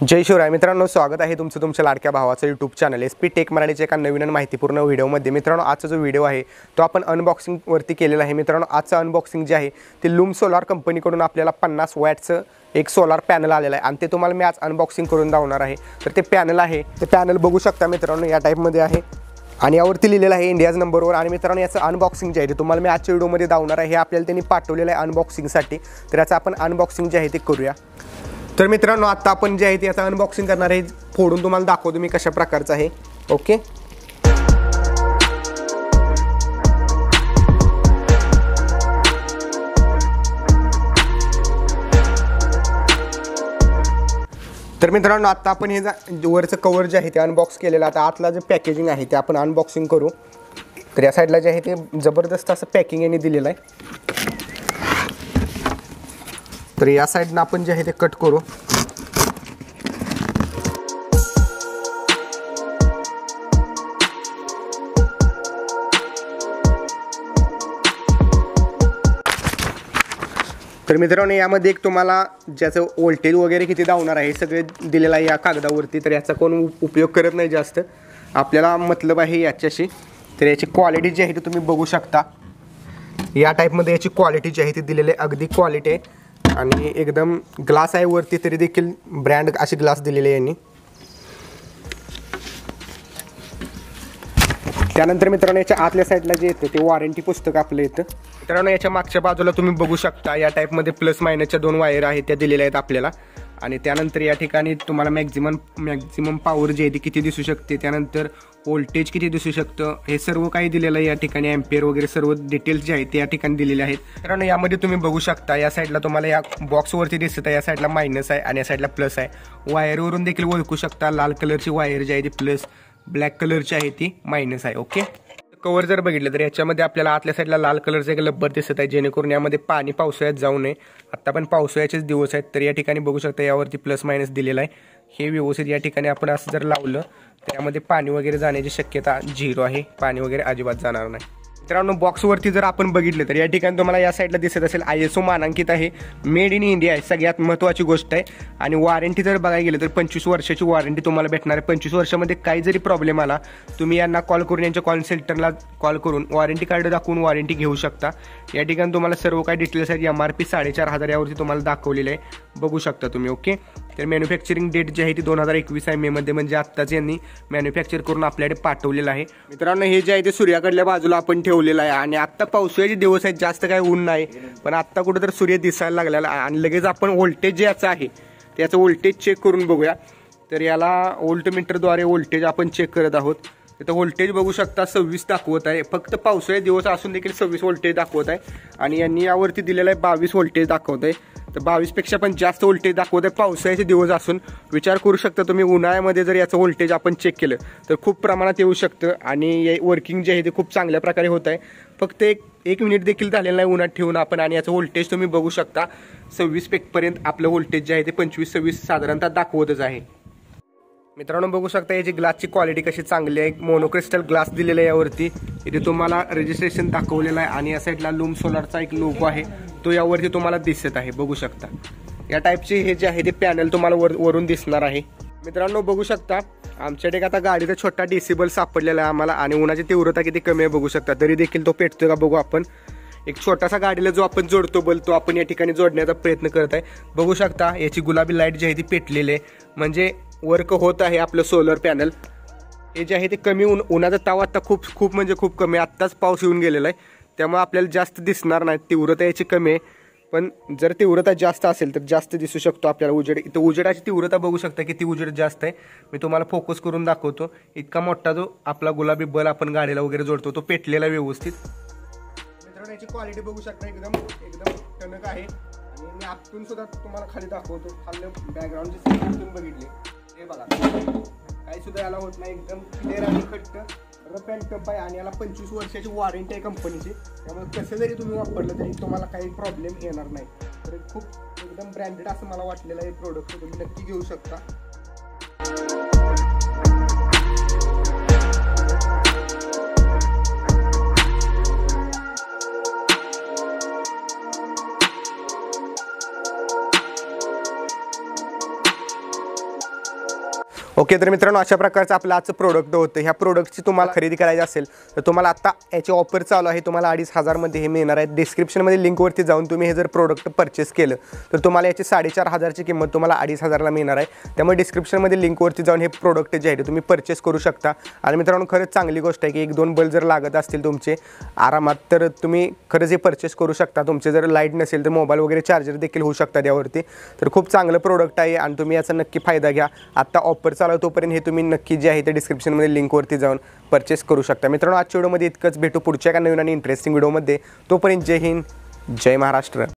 जय शिवराय मित्रांनो, स्वागत आहे तुमचं तुमच्या लाडक्या भावाचं यूट्यूब चॅनल SP टेक मराठीच्या एका नवीन आणि माहितीपूर्ण व्हिडिओमध्ये। मित्रांनो, आजचा जो व्हिडिओ आहे तो आपण अनबॉक्सिंग वरती केलेला आहे। मित्रांनो, आजचं अनबॉक्सिंग जे आहे ते लूम सोलार कंपनीकडून आपल्याला 50 वॅटचं एक सोलार पॅनल आलेला आहे आणि ते तुम्हाला मी आज अनबॉक्सिंग करून दाखवणार आहे। तर ते पॅनल आहे, ते पॅनल बघू शकता मित्रांनो, या टाईपमध्ये आहे आणि यावरती लिहिलेलं आहे इंडियाज नंबरवर। आणि मित्रांनो, याचं अनबॉक्सिंग जे आहे ते तुम्हाला मी आजच्या व्हिडिओमध्ये दाखवणार आहे। हे आपल्याला त्यांनी पाठवलेलं आहे अनबॉक्सिंगसाठी, तर याचं आपण अनबॉक्सिंग जे आहे ते करूया। तर मित्रांनो, आता आपण जे आहे ते याचं अनबॉक्सिंग करणार आहे, फोडून तुम्हाला दाखवतो मी कशा प्रकारचं आहे। ओके, तर मित्रांनो, आता आपण हे वरचं कवर जे आहे ते अनबॉक्स केलेलं। आता आतला जे पॅकेजिंग आहे ते आपण अनबॉक्सिंग करू। तर या साईडला जे आहे ते जबरदस्त असं पॅकिंग यांनी दिलेलं आहे। तर या साईडनं आपण जे आहे ते कट करू। तर मित्रांनो, यामध्ये एक तुम्हाला ज्याचं व्होल्टेज वगैरे किती दावणार आहे हे सगळे दिलेलं आहे या कागदावरती। तर याचा कोण उपयोग करत नाही जास्त, आपल्याला मतलब आहे याच्याशी। तर याची क्वालिटी जी आहे ती तुम्ही बघू शकता, या टाईपमध्ये याची क्वालिटी जी आहे ती दिलेली आहे, अगदी क्वालिटी आहे। आणि एकदम ग्लास आहे वरती, तरी देखील ब्रँड अशी ग्लास दिलेली आहे यांनी। त्यानंतर मित्रांनो, याच्या आतल्या साईडला जे येतं ते वॉरंटी पुस्तक आपलं येतं। मित्रांनो, याच्या मागच्या बाजूला तुम्ही बघू शकता या टाईपमध्ये प्लस मायनसच्या 2 वायर आहेत त्या दिलेल्या आहेत आपल्याला। आणि त्यानंतर या ठिकाणी तुम्हाला मॅक्झिमम पॉवर जी आहे ती किती दिसू शकते, त्यानंतर व्होल्टेज किती दिसू शकतं, हे सर्व काही दिलेलं आहे या ठिकाणी। एम्पियर वगैरे सर्व डिटेल्स जे आहेत ते या ठिकाणी दिलेले आहेत। मित्रांनो, यामध्ये तुम्ही बघू शकता या साईडला तुम्हाला या बॉक्सवरती दिसत आहे, या साईडला मायनस आहे आणि या साईडला प्लस आहे। वायरवरून देखील ओळखू शकता, लाल कलरची वायर जी आहे ती प्लस, ब्लॅक कलरची आहे ती मायनस आहे। ओके, कवर जर बघितलं तर याच्यामध्ये आपल्याला आतल्या साईडला लाल कलरचं एक रबर दिसत आहे, जेणेकरून यामध्ये पाणी पावसाळ्यात जाऊ नये। आता पण पावसाळ्याचेच दिवस आहेत, तर या ठिकाणी बघू शकता यावरती प्लस मायनस दिलेला आहे। हे व्यवस्थित या ठिकाणी आपण असं जर लावलं तर यामध्ये पाणी वगैरे जाण्याची शक्यता 0 आहे, पाणी वगैरे अजिबात जाणार नाही। मित्रांनो, बॉक्सवरती जर आपण बघितलं तर या ठिकाणी तुम्हाला या साईडला दिसत असेल ISO मानांकित आहे, मेड इन इंडिया आहे, सगळ्यात महत्त्वाची गोष्ट आहे। आणि वॉरंटी जर बघायला गेलं तर 25 वर्षाची वॉरंटी तुम्हाला भेटणार आहे। 25 वर्षामध्ये काही जरी प्रॉब्लेम आला, तुम्ही यांना कॉल करून, यांच्या कॉल सेंटरला कॉल करून वॉरंटी कार्ड दाखवून वॉरंटी घेऊ शकता। या ठिकाणी तुम्हाला सर्व काही डिटेल्स आहेत, MRP 4,500 यावरती तुम्हाला दाखवलेलं आहे, बघू शकता तुम्ही। ओके, तर मॅन्युफॅक्चरिंग डेट जी आहे ती 2021 आहे, मेमध्ये, म्हणजे आत्ताच यांनी मॅन्युफॅक्चर करून आपल्याकडे पाठवलेलं आहे। मित्रांनो, हे जे आहे ते सूर्याकडल्या बाजूला आपण ठेवलेलं आहे आणि आत्ता पावसाळ्याचे दिवस आहेत, जास्त काही ऊन नाही, पण आत्ता कुठेतरी सूर्य दिसायला लागलेला आहे। आणि लगेच आपण व्होल्टेज ज्याचं आहे त्याचं व्होल्टेज चेक करून बघूया। तर याला व्होल्टमीटरद्वारे व्होल्टेज आपण चेक करत आहोत। तर व्होल्टेज बघू शकता 26 दाखवत आहे, फक्त पावसाळ्याचे दिवस असून देखील 26 व्होल्टेज दाखवत आहे। आणि यांनी यावरती दिलेलं आहे 22 व्होल्टेज दाखवत आहे, तर 22 पेक्षा पण जास्त व्होल्टेज दाखवत आहे पावसाळ्याचे दिवस असून। विचार करू शकता तुम्ही, उन्हाळ्यामध्ये जर याचं व्होल्टेज आपण चेक केलं तर खूप प्रमाणात येऊ शकतं आणि वर्किंग जे आहे ते खूप चांगल्या प्रकारे होत आहे। फक्त एक मिनिट देखील झालेलं नाही उन्हात ठेवून आपण, आणि याचं व्होल्टेज तुम्ही बघू शकता 26 पर्यंत आपलं व्होल्टेज जे आहे ते 25-26 साधारणतः दाखवतच आहे। मित्रांनो, बघू शकता याची ग्लासची क्वालिटी कशी चांगली आहे, मोनोक्रिस्टल ग्लास दिलेला आहे यावरती। इथे तुम्हाला रजिस्ट्रेशन दाखवलेलं आहे आणि या साईडला लूम सोलारचा एक लोगो आहे, तो यावरती तुम्हाला दिसत आहे, बघू शकता। या टाईपचे हे जे आहे ते पॅनल तुम्हाला वरून दिसणार आहे। मित्रांनो, बघू शकता आमच्याकडे आता गाडीचा छोटा DC बल्ब सापडलेला आहे आम्हाला, आणि उन्हाची तीव्रता किती कमी आहे बघू शकता, तरी देखील तो पेटतो का बघू आपण। एक छोटासा गाडीला जो आपण जोडतो बल्ब, तो आपण या ठिकाणी जोडण्याचा प्रयत्न करत आहे, बघू शकता। याची गुलाबी लाईट जी आहे ती पेटलेली आहे, म्हणजे वर्क होत आहे आपलं सोलर पॅनल। हे जे आहे ते कमी उन्हाचा ताव आता खूप म्हणजे खूप कमी, आत्ताच पाऊस येऊन गेलेला आहे, त्यामुळे आपल्याला जास्त दिसणार नाही, तीव्रता याची कमी आहे। पण जर तीव्रता जास्त असेल तर जास्त दिसू शकतो आपल्याला उजेड। इथं उजेडाची तीव्रता बघू शकता किती उजेड जास्त आहे, मी तुम्हाला फोकस करून दाखवतो। इतका मोठा जो आपला गुलाबी बल्ब आपण गाडीला वगैरे जोडतो तो पेटलेला व्यवस्थित। मित्रांनो, याची क्वालिटी बघू शकता, एकदम टणक आहे। आणि मी आतून सुद्धा तुम्हाला खाली दाखवतो, खाली बॅकग्राऊंडची सिस्टीम बघितली, हे बघा, काही सुद्धा याला होत नाही, एकदम क्लिअर आणि खट्ट रफ अँड टफ आहे। आणि याला 25 वर्षाची वॉरंटी आहे कंपनीची, त्यामुळे कसं जरी तुम्ही वापरलं तरी तुम्हाला काही प्रॉब्लेम येणार नाही। तर खूप एकदम ब्रँडेड असं मला वाटलेलं आहे प्रोडक्ट, तुम्ही नक्की घेऊ शकता। ओके, तर मित्रांनो अशा प्रकारचं आपलं आजचं प्रोडक्ट होतं. ह्या प्रोडक्टची तुम्हाला खरेदी करायची असेल तर तुम्हाला आता याची ऑफर चालू आहे. तुम्हाला 2500 हे मिळणार आहे. डिस्क्रिप्शनमध्ये लिंकवरती जाऊन तुम्ही हे जर प्रोडक्ट परचेस केलं तर तुम्हाला याची 4500ची किंमत तुम्हाला 2500ला मिळणार आहे. त्यामुळे डिस्क्रिप्शनमध्ये लिंकवरती जाऊन हे प्रोडक्ट जे आहे ते तुम्ही परचेस करू शकता. आणि मित्रांनो खरंच चांगली गोष्ट आहे की 1-2 बल्ब जर लागत असतील तुमचे आरामात तर तुम्ही खरंच हे परचेस करू शकता. तुमचे जर लाईट नसेल तर मोबाईल वगैरे चार्जर देखील होऊ शकतात यावरती. तर खूप चांगलं प्रोडक्ट आहे आणि तुम्ही याचा नक्की फायदा घ्या. आता ऑफर चालू आहे तोपर्यंत हे तुम्ही नक्की जे आहे ते डिस्क्रिप्शनमध्ये लिंकवरती जाऊन परचेस करू शकता. मित्रांनो आजच्या व्हिडिओमध्ये इतकंच. भेटू पुढच्या एका नवीन आणि इंटरेस्टिंग व्हिडिओमध्ये. तोपर्यंत जय हिंद, जय महाराष्ट्र.